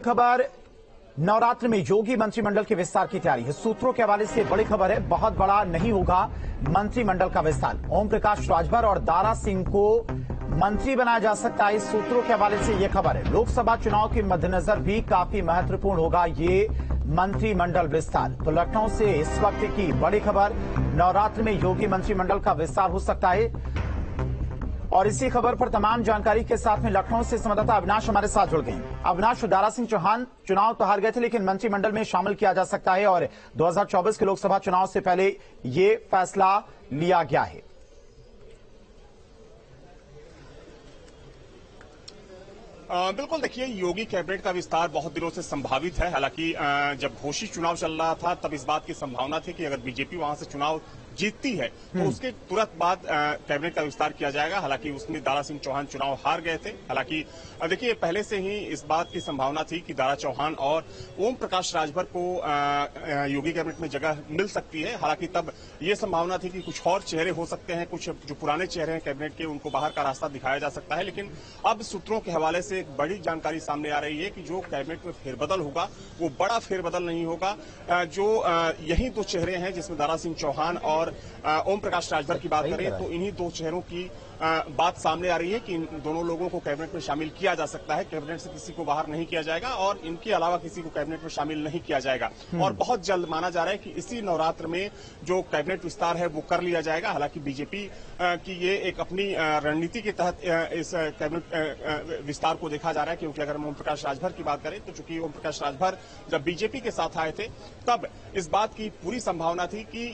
खबर नवरात्र में योगी मंत्रिमंडल के विस्तार की तैयारी है। सूत्रों के हवाले से बड़ी खबर है, बहुत बड़ा नहीं होगा मंत्रिमंडल का विस्तार। ओम प्रकाश राजभर और दारा सिंह को मंत्री बनाया जा सकता है। सूत्रों के हवाले से यह खबर है। लोकसभा चुनाव के मद्देनजर भी काफी महत्वपूर्ण होगा ये मंत्रिमंडल विस्तार। तो लखनऊ से इस वक्त की बड़ी खबर, नवरात्र में योगी मंत्रिमंडल का विस्तार हो सकता है। और इसी खबर पर तमाम जानकारी के साथ में लखनऊ से संवाददाता अविनाश हमारे साथ जुड़ गए। अविनाश, दारा सिंह चौहान चुनाव तो हार गए थे, लेकिन मंत्रिमंडल में शामिल किया जा सकता है और 2024 के लोकसभा चुनाव से पहले ये फैसला लिया गया है। बिल्कुल, देखिए, योगी कैबिनेट का विस्तार बहुत दिनों से संभावित है। हालांकि जब घोषित चुनाव चल रहा था तब इस बात की संभावना थी कि अगर बीजेपी वहां से चुनाव जीतती है तो उसके तुरंत बाद कैबिनेट का विस्तार किया जाएगा। हालांकि उसमें दारा सिंह चौहान चुनाव हार गए थे। हालांकि देखिए, पहले से ही इस बात की संभावना थी कि दारा चौहान और ओम प्रकाश राजभर को योगी कैबिनेट में जगह मिल सकती है। हालांकि तब ये संभावना थी कि कुछ और चेहरे हो सकते हैं, कुछ जो पुराने चेहरे हैं कैबिनेट के, उनको बाहर का रास्ता दिखाया जा सकता है। लेकिन अब सूत्रों के हवाले से एक बड़ी जानकारी सामने आ रही है कि जो कैबिनेट में फेरबदल होगा वो बड़ा फेरबदल नहीं होगा। जो यही दो चेहरे हैं, जिसमें दारा सिंह चौहान और ओम प्रकाश राजभर की बात करें तो इन्हीं दो चेहरों की बात सामने आ रही है कि इन दोनों लोगों को कैबिनेट में शामिल किया जा सकता है। कैबिनेट से किसी को बाहर नहीं किया जाएगा और इनके अलावा किसी को कैबिनेट में शामिल नहीं किया जाएगा। और बहुत जल्द माना जा रहा है कि इसी नवरात्र में जो कैबिनेट विस्तार है वो कर लिया जाएगा। हालांकि बीजेपी की ये एक अपनी रणनीति के तहत इस कैबिनेट विस्तार को देखा जा रहा है, क्योंकि अगर हम ओम प्रकाश राजभर की बात करें तो चूंकि ओम प्रकाश राजभर जब बीजेपी के साथ आए थे तब इस बात की पूरी संभावना थी कि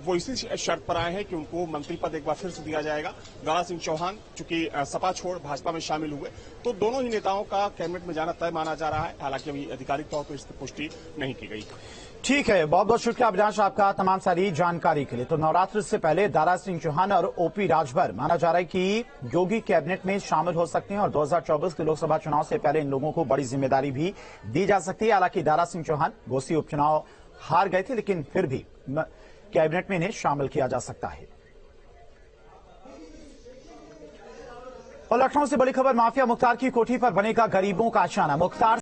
वो इसी शर्त पर आए हैं कि उनको मंत्री पद एक बार फिर से दिया जाएगा। दारा सिंह चौहान चूंकि सपा छोड़ भाजपा में शामिल हुए, तो दोनों ही नेताओं का कैबिनेट में जाना तय माना जा रहा है। हालांकि अभी आधिकारिक तौर पर इसकी पुष्टि नहीं की गई। ठीक है, बहुत बहुत शुक्रिया अविनाश आपका तमाम सारी जानकारी के लिए। तो नवरात्र से पहले दारा सिंह चौहान और ओपी राजभर माना जा रहा है कि योगी कैबिनेट में शामिल हो सकते हैं और 2024 के लोकसभा चुनाव से पहले इन लोगों को बड़ी जिम्मेदारी भी दी जा सकती है। हालांकि दारा सिंह चौहान घोसी उपचुनाव हार गए थे, लेकिन फिर भी कैबिनेट में इन्हें शामिल किया जा सकता है। और लखनऊ से बड़ी खबर, माफिया मुख्तार की कोठी पर बनेगा गरीबों का आशियाना। मुख्तार